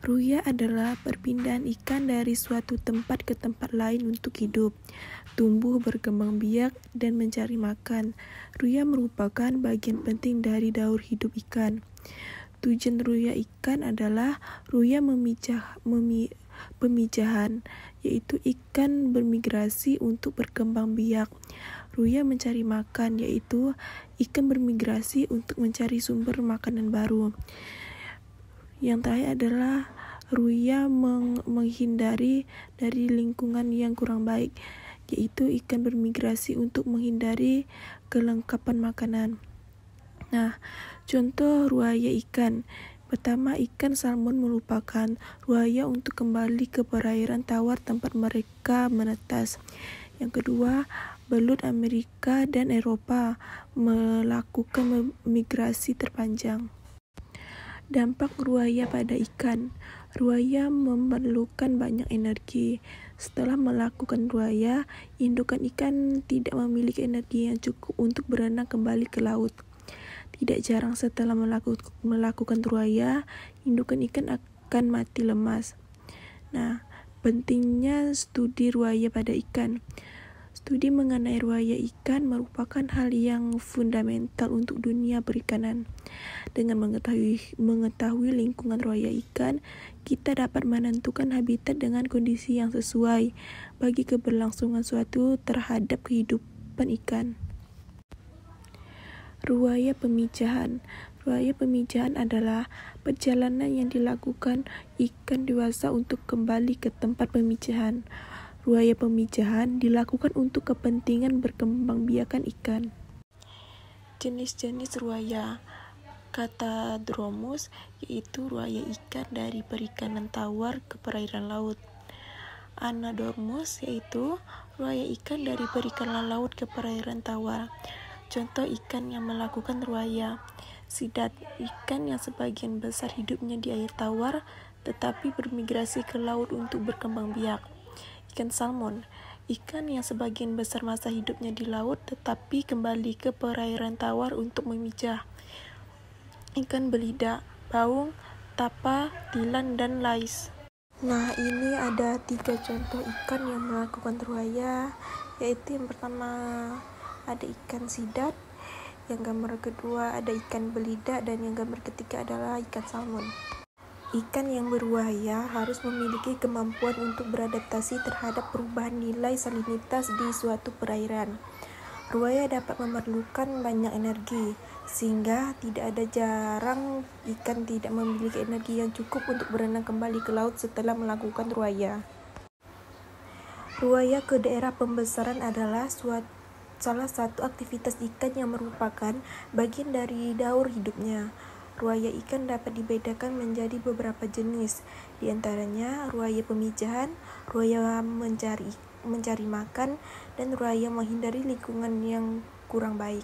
Ruya adalah perpindahan ikan dari suatu tempat ke tempat lain untuk hidup, tumbuh, berkembang biak, dan mencari makan. Ruya merupakan bagian penting dari daur hidup ikan. Tujuan ruya ikan adalah ruya pemijahan, yaitu ikan bermigrasi untuk berkembang biak. Ruya mencari makan, yaitu ikan bermigrasi untuk mencari sumber makanan baru. Yang terakhir adalah ruya menghindari dari lingkungan yang kurang baik, yaitu ikan bermigrasi untuk menghindari kelengkapan makanan. Nah, contoh ruaya ikan. Pertama, ikan salmon merupakan ruaya untuk kembali ke perairan tawar tempat mereka menetas. Yang kedua, belut Amerika dan Eropa melakukan migrasi terpanjang. Dampak ruaya pada ikan. Ruaya memerlukan banyak energi. Setelah melakukan ruaya, indukan ikan tidak memiliki energi yang cukup untuk berenang kembali ke laut. Tidak jarang setelah melakukan ruaya, indukan ikan akan mati lemas. Nah, pentingnya studi ruaya pada ikan. Studi mengenai ruaya ikan merupakan hal yang fundamental untuk dunia perikanan. Dengan mengetahui lingkungan ruaya ikan, kita dapat menentukan habitat dengan kondisi yang sesuai bagi keberlangsungan suatu terhadap kehidupan ikan. Ruaya pemijahan. Ruaya pemijahan adalah perjalanan yang dilakukan ikan dewasa untuk kembali ke tempat pemijahan. Ruaya pemijahan dilakukan untuk kepentingan berkembangbiakan ikan. Jenis-jenis ruaya. Catadromus, yaitu ruaya ikan dari perikanan tawar ke perairan laut. Anadromous, yaitu ruaya ikan dari perikanan laut ke perairan tawar. Contoh ikan yang melakukan ruaya. Sidat, ikan yang sebagian besar hidupnya di air tawar tetapi bermigrasi ke laut untuk berkembang biak. Ikan salmon, ikan yang sebagian besar masa hidupnya di laut tetapi kembali ke perairan tawar untuk memijah. Ikan belida, baung, tapa, tilan, dan lais. Nah, ini ada 3 contoh ikan yang melakukan ruaya, yaitu yang pertama ada ikan sidat, yang gambar kedua ada ikan belida, dan yang gambar ketiga adalah ikan salmon. Ikan yang beruaya harus memiliki kemampuan untuk beradaptasi terhadap perubahan nilai salinitas di suatu perairan. Ruaya dapat memerlukan banyak energi, sehingga tidak ada jarang ikan tidak memiliki energi yang cukup untuk berenang kembali ke laut setelah melakukan ruaya. Ruaya ke daerah pembesaran adalah salah satu aktivitas ikan yang merupakan bagian dari daur hidupnya. Ruaya ikan dapat dibedakan menjadi beberapa jenis, di antaranya ruaya pemijahan, ruaya mencari makan, dan ruaya menghindari lingkungan yang kurang baik.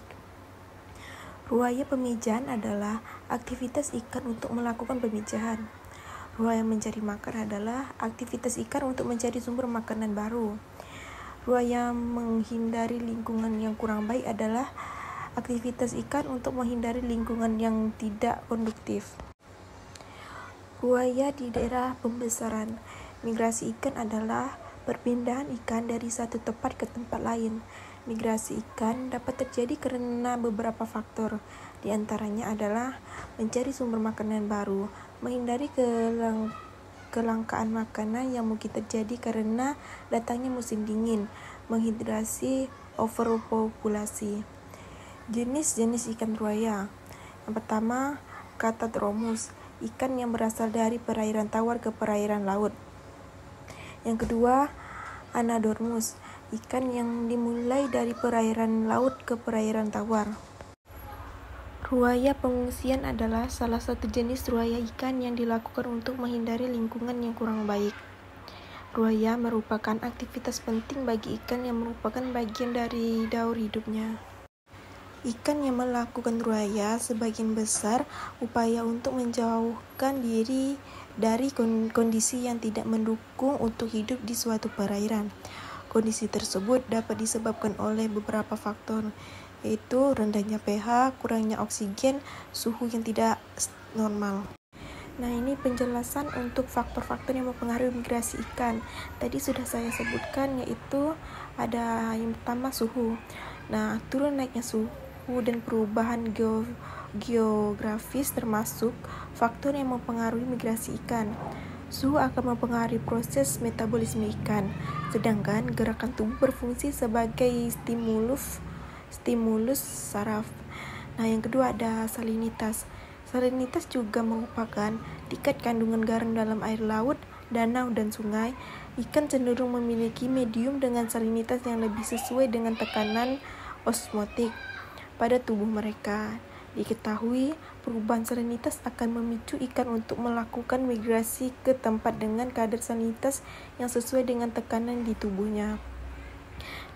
Ruaya pemijahan adalah aktivitas ikan untuk melakukan pemijahan. Ruaya mencari makan adalah aktivitas ikan untuk mencari sumber makanan baru. Ruaya menghindari lingkungan yang kurang baik adalah aktivitas ikan untuk menghindari lingkungan yang tidak konduktif. Ruaya di daerah pembesaran. Migrasi ikan adalah perpindahan ikan dari satu tempat ke tempat lain. Migrasi ikan dapat terjadi karena beberapa faktor. Di antaranya adalah mencari sumber makanan baru, menghindari kelangkaan makanan yang mungkin terjadi karena datangnya musim dingin, menghidrasi overpopulasi. Jenis-jenis ikan ruaya. Yang pertama, Catadromus, ikan yang berasal dari perairan tawar ke perairan laut. Yang kedua, Anadromous, ikan yang dimulai dari perairan laut ke perairan tawar. Ruaya pengungsian adalah salah satu jenis ruaya ikan yang dilakukan untuk menghindari lingkungan yang kurang baik. Ruaya merupakan aktivitas penting bagi ikan yang merupakan bagian dari daur hidupnya. Ikan yang melakukan ruaya sebagian besar upaya untuk menjauhkan diri dari kondisi yang tidak mendukung untuk hidup di suatu perairan. Kondisi tersebut dapat disebabkan oleh beberapa faktor, yaitu rendahnya pH, kurangnya oksigen, suhu yang tidak normal. Nah, ini penjelasan untuk faktor-faktor yang mempengaruhi migrasi ikan. Tadi sudah saya sebutkan, yaitu ada yang pertama suhu. Nah, turun naiknya suhu dan perubahan geografis termasuk faktor yang mempengaruhi migrasi ikan. Suhu akan mempengaruhi proses metabolisme ikan, sedangkan gerakan tubuh berfungsi sebagai stimulus saraf. Nah, yang kedua ada salinitas. Salinitas juga merupakan tingkat kandungan garam dalam air laut, danau, dan sungai. Ikan cenderung memiliki medium dengan salinitas yang lebih sesuai dengan tekanan osmotik pada tubuh mereka. Diketahui, perubahan salinitas akan memicu ikan untuk melakukan migrasi ke tempat dengan kadar salinitas yang sesuai dengan tekanan di tubuhnya.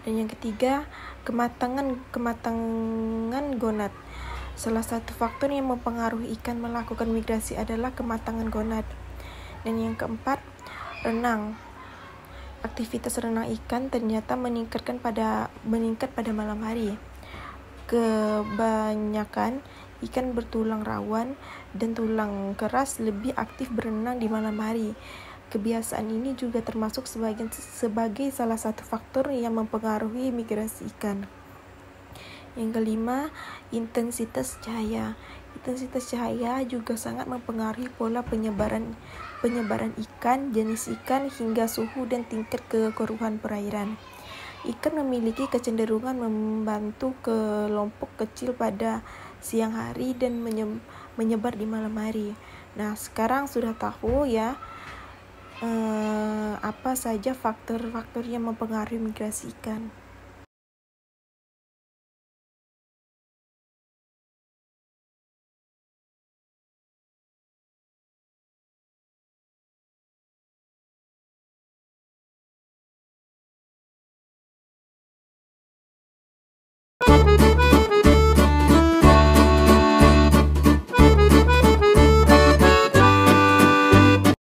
Dan yang ketiga, kematangan gonad. Salah satu faktor yang mempengaruhi ikan melakukan migrasi adalah kematangan gonad. Dan yang keempat, renang. Aktivitas renang ikan ternyata meningkat pada malam hari. Kebanyakan ikan bertulang rawan dan tulang keras lebih aktif berenang di malam hari. Kebiasaan ini juga termasuk sebagai salah satu faktor yang mempengaruhi migrasi ikan. Yang kelima, intensitas cahaya. Intensitas cahaya juga sangat mempengaruhi pola penyebaran ikan, jenis ikan, hingga suhu dan tingkat kekeruhan perairan. Ikan memiliki kecenderungan membantu kelompok kecil pada siang hari dan menyebar di malam hari. Nah, sekarang sudah tahu ya apa saja faktor-faktor yang mempengaruhi migrasi ikan.